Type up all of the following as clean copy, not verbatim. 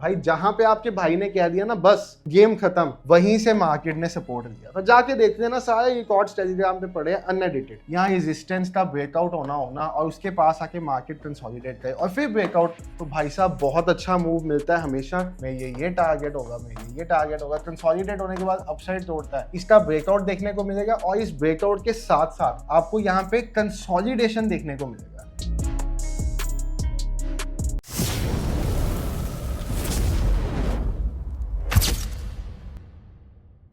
भाई जहां पे आपके भाई ने कह दिया ना बस गेम खत्म, वहीं से मार्केट ने सपोर्ट दिया। तो जाके देखते हैं ना, सारे रिकॉर्ड्स टेलीग्राम पे पड़े हैं अनएडिटेड। यहाँ रेजिस्टेंस का ब्रेकआउट होना और उसके पास आके मार्केट कंसोलिडेट करे और फिर ब्रेकआउट, तो भाई साहब बहुत अच्छा मूव मिलता है हमेशा। मैं ये टारगेट होगा, मैं ये टारगेट होगा। कंसोलिडेट होने के बाद अपसाइड तोड़ता है, इसका ब्रेकआउट देखने को मिलेगा और इस ब्रेकआउट के साथ साथ आपको यहाँ पे कंसोलिडेशन देखने को मिलेगा।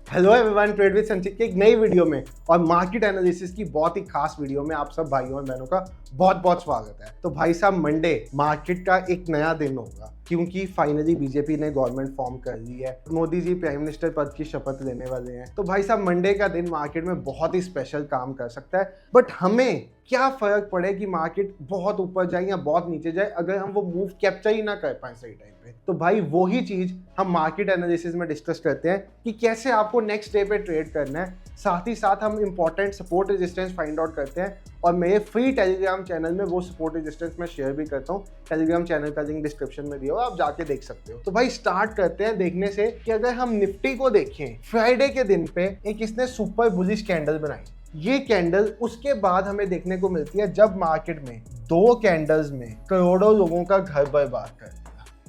हेलो एवरीवन, ट्रेड विद संचित की एक नई वीडियो में और मार्केट एनालिसिस की बहुत ही खास वीडियो में आप सब भाइयों और बहनों का बहुत बहुत स्वागत है। तो भाई साहब, मंडे मार्केट का एक नया दिन होगा क्योंकि फाइनली बीजेपी ने गवर्नमेंट फॉर्म कर ली है। मोदी जी प्राइम मिनिस्टर पद की शपथ लेने वाले हैं। तो भाई साहब, मंडे का दिन मार्केट में बहुत ही स्पेशल काम कर सकता है। बट हमें क्या फर्क पड़े कि मार्केट बहुत ऊपर जाए या बहुत नीचे जाए, अगर हम वो मूव कैप्चर ही ना कर पाए सही टाइम पे। तो भाई वही चीज हम मार्केट एनालिसिस में डिस्कस करते हैं कि कैसे आपको नेक्स्ट डे पे ट्रेड करना है। साथ ही साथ हम important support resistance find out करते हैं और मेरे फ्री टेलीग्राम चैनल में वो सपोर्ट रेजिस्टेंस मैं शेयर भी करता हूँ। टेलीग्राम चैनल का लिंक डिस्क्रिप्शन में दिया हो, आप जाके देख सकते हो। तो भाई स्टार्ट करते हैं देखने से कि अगर हम निफ्टी को देखें, फ्राइडे के दिन पे एक इसने सुपर बुलिश कैंडल बनाई। ये कैंडल उसके बाद हमें देखने को मिलती है जब मार्केट में दो कैंडल्स में करोड़ों लोगों का घर बर्बाद कर दिया।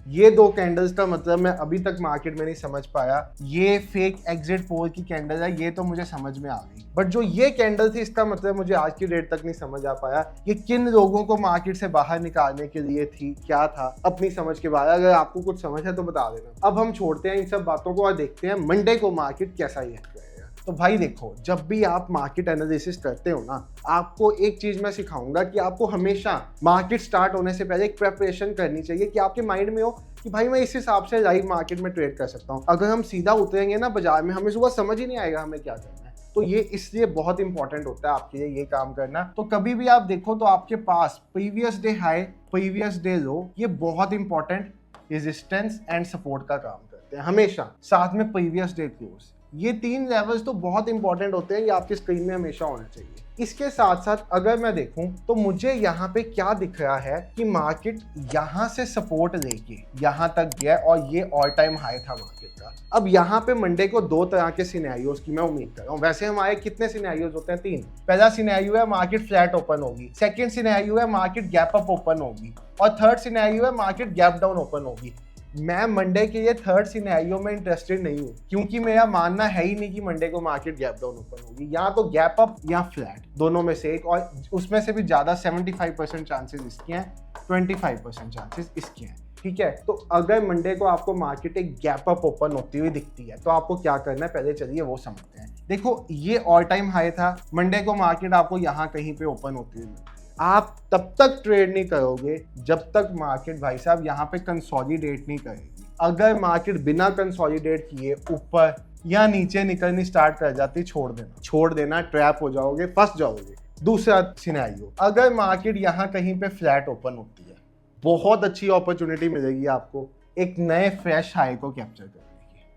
ये दो कैंडल्स का मतलब मैं अभी तक मार्केट में नहीं समझ पाया। ये फेक एग्जिट पोल की कैंडल है, ये तो मुझे समझ में आ गई। बट जो ये कैंडल थी, इसका मतलब मुझे आज की डेट तक नहीं समझ आ पाया ये किन लोगों को मार्केट से बाहर निकालने के लिए थी, क्या था। अपनी समझ के बाद अगर आपको कुछ समझ है तो बता देना। अब हम छोड़ते हैं इन सब बातों को और देखते हैं मंडे को मार्केट कैसा रिएक्ट करेगा। तो भाई देखो, जब भी आप मार्केट एनालिसिस करते हो ना, आपको एक चीज मैं सिखाऊंगा कि आपको हमेशा मार्केट स्टार्ट होने से पहले एक प्रेपरेशन करनी चाहिए कि आपके माइंड में हो कि भाई मैं इस हिसाब से लाइव मार्केट में ट्रेड कर सकता हूँ। अगर हम सीधा उतरेंगे ना बाजार में, हमें सुबह समझ ही नहीं आएगा हमें क्या करना है। तो ये इसलिए बहुत इंपॉर्टेंट होता है आपके लिए ये काम करना। तो कभी भी आप देखो तो आपके पास previous day high, previous day low, ये बहुत इंपॉर्टेंट रेजिस्टेंस एंड सपोर्ट का काम करते हैं हमेशा। साथ में प्रीवियस डे क्लोज, ये तीन लेवल्स तो बहुत इंपॉर्टेंट होते हैं, ये आपकी स्क्रीन में हमेशा होना चाहिए। इसके साथ साथ अगर मैं देखूं तो मुझे यहाँ पे क्या दिख रहा है कि मार्केट यहाँ से सपोर्ट लेके यहाँ तक गया और ये ऑल टाइम हाई था मार्केट का। अब यहाँ पे मंडे को दो तरह के सिनेरियोज की मैं उम्मीद कर रहा हूँ। वैसे हमारे कितने सिनेरियोज होते हैं? तीन। पहला सिनेरियो है मार्केट फ्लैट ओपन होगी, सेकेंड सिनेरियो है मार्केट गैप अप ओपन होगी और थर्ड सिनेरियो है मार्केट गैप डाउन ओपन होगी। मैं मंडे के ये थर्ड सिनेरियो में इंटरेस्टेड नहीं हूँ क्योंकि मेरा मानना है ही नहीं कि मंडे को मार्केट गैप डाउन ओपन होगी। या तो गैप अप या फ्लैट, दोनों में से एक, और उसमें से भी ज्यादा 75% चांसेस इसके हैं, 25% चांसेस इसके हैं। ठीक है, तो अगर मंडे को आपको मार्केट एक गैप अप ओपन होती हुई दिखती है तो आपको क्या करना है, पहले चलिए वो समझते हैं। देखो, ये ऑल टाइम हाई था, मंडे को मार्केट आपको यहाँ कहीं पे ओपन होती हुई। आप तब तक ट्रेड नहीं करोगे जब तक मार्केट भाई साहब यहाँ पे कंसोलिडेट नहीं करेगी। अगर मार्केट बिना कंसोलिडेट किए ऊपर या नीचे निकलनी स्टार्ट कर जाती, छोड़ देना, ट्रैप हो जाओगे, फंस जाओगे। दूसरा सिनेरियो, अगर मार्केट यहाँ कहीं पे फ्लैट ओपन होती है, बहुत अच्छी अपॉर्चुनिटी मिलेगी आपको एक नए फ्रेश हाई को कैप्चर करने की,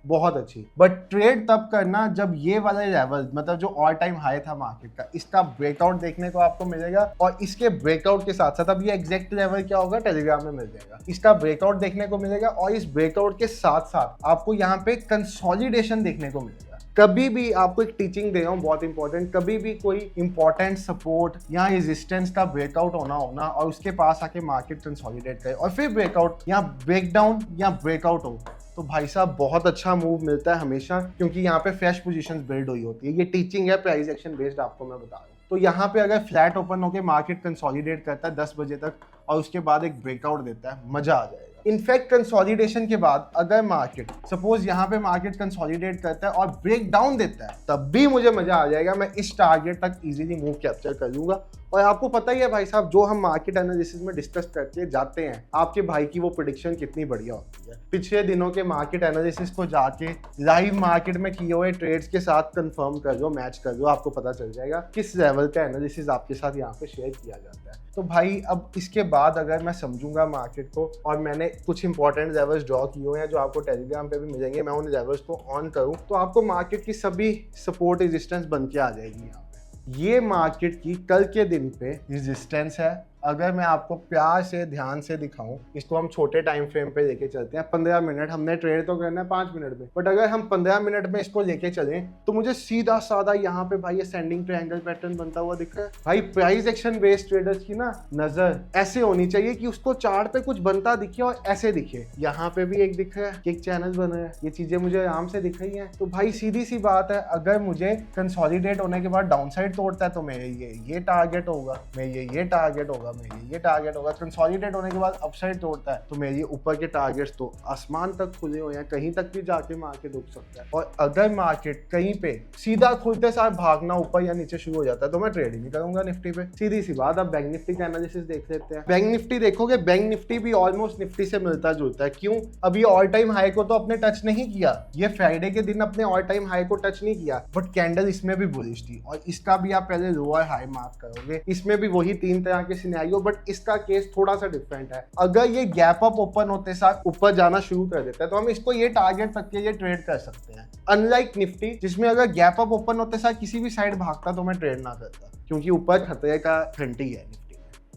बहुत अच्छी। बट ट्रेड तब करना जब ये वाला लेवल, मतलब जो ऑल टाइम हाई था मार्केट का, इसका ब्रेकआउट देखने को आपको मिलेगा और इसके ब्रेकआउट के साथ साथ, अब ये एग्जैक्ट लेवल क्या होगा टेलीग्राम में मिल जाएगा, इसका ब्रेकआउट देखने को मिलेगा और इस ब्रेकआउट के साथ साथ आपको यहाँ पे कंसोलिडेशन देखने को मिलेगा। कभी भी आपको एक टीचिंग दे रहा हूँ बहुत इंपॉर्टेंट, कभी भी कोई इंपॉर्टेंट सपोर्ट या रेजिस्टेंस का ब्रेकआउट होना और उसके पास आके मार्केट कंसोलिडेट करे और फिर ब्रेकआउट या ब्रेकडाउन या ब्रेकआउट हो, तो भाई साहब बहुत अच्छा मूव मिलता है हमेशा क्योंकि यहाँ पे फ्रेश पोजीशंस बिल्ड हुई होती है। ये टीचिंग है, प्राइस एक्शन बेस्ड आपको मैं बता रहा हूँ। तो यहाँ पे अगर फ्लैट ओपन होकर मार्केट कंसोलिडेट करता है 10 बजे तक और उसके बाद एक ब्रेकआउट देता है, मजा आ जाएगा। इनफैक्ट कंसोलिडेशन के बाद अगर मार्केट सपोज यहाँ पे मार्केट कंसोलिडेट करता है और ब्रेक डाउन देता है, तब भी मुझे मजा आ जाएगा। मैं इस टारगेट तक इजीली मूव कैप्चर कर लूंगा। और आपको पता ही है भाई साहब, जो हम मार्केट एनालिसिस में डिस्कस करके जाते हैं, आपके भाई की वो प्रेडिक्शन कितनी बढ़िया होती है। पिछले दिनों के मार्केट एनालिसिस को जाके लाइव मार्केट में किए हुए ट्रेड्स के साथ कंफर्म कर लो, मैच कर लो, आपको पता चल जाएगा किस लेवल का एनालिसिस आपके साथ यहाँ पे शेयर किया जाता है। तो भाई अब इसके बाद अगर मैं समझूंगा मार्केट को और मैंने कुछ इंपॉर्टेंट लेवल्स ड्रॉ किए हुए हैं जो आपको टेलीग्राम पे भी मिलेंगे, मैं उन लेवल्स को ऑन करूं तो आपको मार्केट की सभी सपोर्ट रेजिस्टेंस बन के आ जाएगी। यहाँ पे ये मार्केट की कल के दिन पे रेजिस्टेंस है अगर मैं आपको प्यार से ध्यान से दिखाऊं, इसको हम छोटे टाइम फ्रेम पे लेके चलते हैं 15 मिनट, हमने ट्रेड तो करना है 5 मिनट में, बट अगर हम 15 मिनट में इसको लेके चलें तो मुझे सीधा साधा यहाँ पे भाई ये सेंडिंग ट्रायंगल पैटर्न बनता हुआ दिख रहा है। भाई प्राइस एक्शन बेस्ड ट्रेडर्स की ना नजर ऐसे होनी चाहिए कि उसको चार्ट पे कुछ बनता दिखे और ऐसे दिखे। यहाँ पे भी एक दिख रहा है कि एक चैनल बना है, ये चीजें मुझे आराम से दिख रही हैं। तो भाई सीधी सी बात है, अगर मुझे कंसोलिडेट होने के बाद डाउन साइड तोड़ता है तो मेरे ये टारगेट होगा, मेरे ये टारगेट होगा, मेरे ये टारगेट होगा। कंसोलिडेट होने के बाद अपसाइड तोड़ता है तो मेरे ऊपर के टारगेट्स तो आसमान तक खुले हुए हैं, कहीं तक भी जाके मार्केट रुक सकता है। और अगर मार्केट कहीं पे सीधा खुलते साथ भागना ऊपर या नीचे शुरू हो जाता है तो मैं ट्रेड ही नहीं करूंगा निफ्टी पे। सीधी सी बात। अब बैंक निफ्टी का एनालिसिस देख लेते हैं। बैंक निफ्टी देखोगे, बैंक निफ्टी भी ऑलमोस्ट निफ्टी से मिलता जुलता है। क्यों? अभी ऑल टाइम हाई को तो अपने टच नहीं किया, ये फ्राइडे के दिन अपने ऑल टाइम हाई को टच नहीं किया, बट कैंडल इसमें भी बुलिश थी और इसका भी आप पहले लोअर हाई मार्क करोगे। इसमें भी वही 3 तरह के सिनेरियो, बट इसका केस थोड़ा सा डिफरेंट है। अगर ये गैप अप ओपन होते साथ ऊपर जाना शुरू कर देता है तो हम इसको ये टारगेट तक के लिए ट्रेड कर सकते हैं। अनलाइक निफ्टी जिसमें अगर गैप अप ओपन होते साथ किसी भी साइड भागता तो मैं ट्रेड ना करता, क्योंकि ऊपर खतरे का घंटी है निफ्टी में।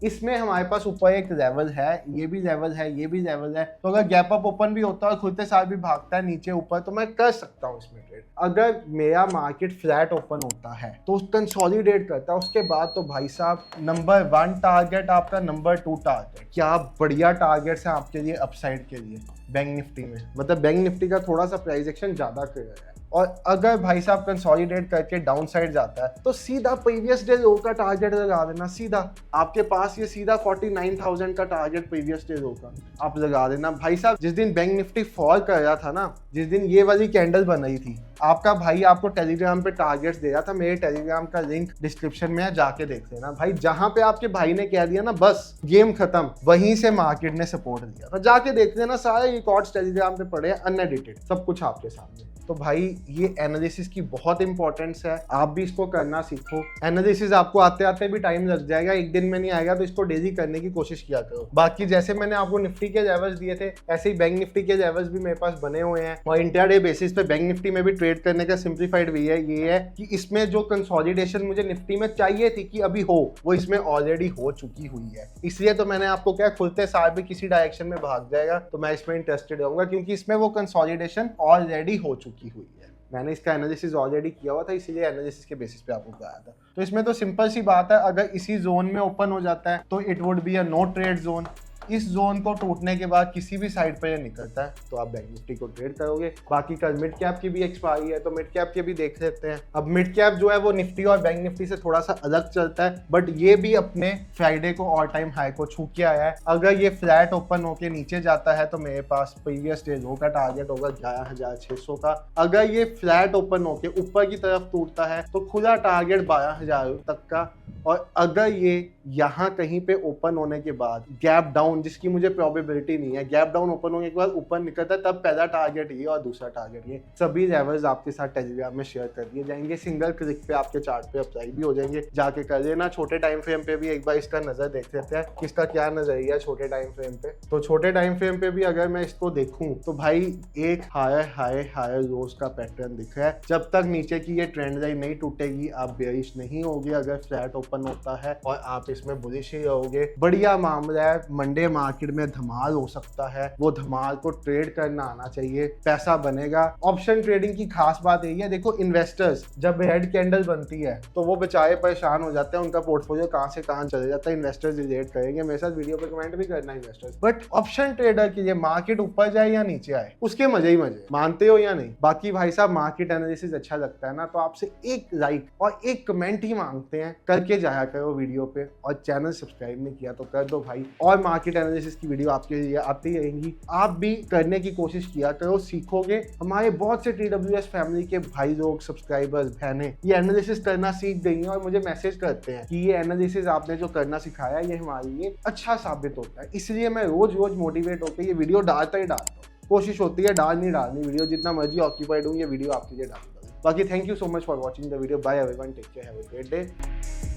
इसमें हमारे पास ऊपर एक लेवल है, ये भी लेवल है, ये भी लेवल है, तो अगर गैप अप ओपन भी होता है और खुलते साथ भी भागता है नीचे ऊपर तो मैं कर सकता हूँ इसमें ट्रेड। अगर मेरा मार्केट फ्लैट ओपन होता है तो कंसोलिडेट करता है, उसके बाद तो भाई साहब नंबर 1 टारगेट आपका, नंबर 2 टारगेट, क्या बढ़िया टारगेट्स हैं आपके लिए अपसाइड के लिए बैंक निफ्टी में। मतलब बैंक निफ्टी का थोड़ा सा प्राइस एक्शन ज्यादा क्लियर है। और अगर भाई साहब कंसोलिडेट करके डाउन साइड जाता है तो सीधा प्रीवियस डे लो का टारगेट लगा देना। सीधा आपके पास ये सीधा 49,000 का टारगेट प्रीवियस डे लो का आप लगा देना। भाई साहब जिस दिन बैंक निफ्टी फॉल कर रहा था ना, जिस दिन ये वाली कैंडल बन रही थी, आपका भाई आपको टेलीग्राम पे टारगेट्स दे रहा था। मेरे टेलीग्राम का लिंक डिस्क्रिप्शन में है, जाके देख लेना भाई। जहां पे आपके भाई ने कह दिया ना बस गेम खत्म, वहीं से मार्केट ने सपोर्ट दिया था। जाके देख लेना, सारे रिकॉर्ड्स टेलीग्राम पे पड़े हैं, अनएडिटेड, सब कुछ आपके सामने। तो भाई ये एनालिसिस की बहुत इंपॉर्टेंस है, आप भी इसको करना सीखो। एनालिसिस आपको आते आते भी टाइम लग जाएगा, एक दिन में नहीं आएगा, तो इसको डेली करने की कोशिश किया करो। बाकी जैसे मैंने आपको निफ्टी के लेवल्स दिए थे, ऐसे ही बैंक निफ्टी के लेवल्स भी मेरे पास बने हुए हैं। और इंट्राडे बेसिस पे बैंक निफ्टी में भी ट्रेड करने का सिंप्लीफाइड वे है ये है कि इसमें जो कंसोलिडेशन मुझे निफ्टी में चाहिए थी कि अभी हो, वो इसमें ऑलरेडी हो चुकी हुई है। इसलिए तो मैंने आपको क्या, खुलते साथ भी किसी डायरेक्शन में भाग जाएगा तो मैं इसमें इंटरेस्टेड रहूंगा, क्योंकि इसमें वो कंसोलिडेशन ऑलरेडी हो चुकी हुई है। मैंने इसका एनालिसिस ऑलरेडी किया हुआ था, इसीलिए एनालिसिस के बेसिस पे आपको बताया था। तो इसमें तो सिंपल सी बात है, अगर इसी जोन में ओपन हो जाता है तो it would be a no trade zone. इस जोन को टूटने के बाद किसी भी साइड पर ये निकलता है तो आप बैंक निफ्टी को ट्रेड करोगे। बाकी कल मिड कैप की भी एक्सपायरी है तो मिड कैप के भी देख लेते हैं। अब मिड कैप जो है वो निफ्टी और बैंक निफ्टी से थोड़ा सा अलग चलता है, बट ये भी अपने फ्राइडे को ऑल टाइम हाई को छू के आया है। अगर ये फ्लैट ओपन होके नीचे जाता है तो मेरे पास प्रीवियस डे लो का टारगेट होगा 11,600 का। अगर ये फ्लैट ओपन होके ऊपर की तरफ टूटता है तो खुला टारगेट 12,000 तक का। और अगर ये यहाँ कहीं पे ओपन होने के बाद गैप डाउन, जिसकी मुझे प्रोबेबिलिटी नहीं है, गैप डाउन ओपन होने के बाद ऊपर निकलता है, तब पहला टारगेट ये और दूसरा टारगेट ये। सभी लेवल्स आपके साथ टेलीग्राम में शेयर कर दिए जाएंगे, सिंगल क्लिक पे आपके चार्ट पे अप्लाई भी हो जाएंगे, जाके कर लेना। छोटे टाइम फ्रेम पे भी एक बार इसका नजर देख लेते हैं किसका क्या नजरिया है छोटे टाइम फ्रेम पे। तो छोटे टाइम फ्रेम पे भी अगर मैं इसको देखूं तो भाई एक हायर लोज का पैटर्न दिख रहा है। जब तक नीचे की ये ट्रेंड लाइन नहीं टूटेगी आप बेयरिश नहीं होगे। अगर फ्लैट ओपन होता है और आप इसमें बुलिश ही रहोगे, बढ़िया मामला है। मंडे मार्केट में धमाल हो सकता है, वो धमाल को ट्रेड करना आना चाहिए, पैसा बनेगा। ऑप्शन ट्रेडिंग की खास बात यही है, देखो इन्वेस्टर्स जब रेड कैंडल बनती है तो वो बेचारे परेशान हो जाते हैं, उनका पोर्टफोलियो कहां से कहां चले जाता है। इन्वेस्टर्स रिलेट करेंगे मेरे साथ, वीडियो पे कमेंट भी करना इन्वेस्टर्स। बट ऑप्शन ट्रेडर के लिए मार्केट ऊपर जाए या नीचे आए उसके मजे ही मजे, मानते हो या नहीं। बाकी भाई साहब मार्केट एनालिसिस अच्छा लगता है ना तो आपसे एक लाइक और एक कमेंट ही मांगते हैं, करके जाया करो वीडियो पे। और चैनल सब्सक्राइब नहीं किया तो कर दो भाई। और मार्केट एनालिसिस की वीडियो आपके लिए आती रहेंगी, आप भी करने की कोशिश किया करो, सीखोगे। हमारे बहुत से TWS फैमिली के भाई लोग, सब्सक्राइबर्स, बहनें ये एनालिसिस करना सीख गई हैं और मुझे मैसेज करते हैं कि ये एनालिसिस आपने जो करना सिखाया ये हमारे लिए अच्छा साबित होता है। इसलिए मैं रोज रोज मोटिवेट होकर ये वीडियो डालता ही डालता हूँ। कोशिश होती है डाल नहीं डालनी वीडियो, जितना मर्जी ऑक्यूपाइड हूँ ये वीडियो आपके लिए डालूंगा। बाकी thank you so much for watching the video. Bye everyone, take care, have a great day.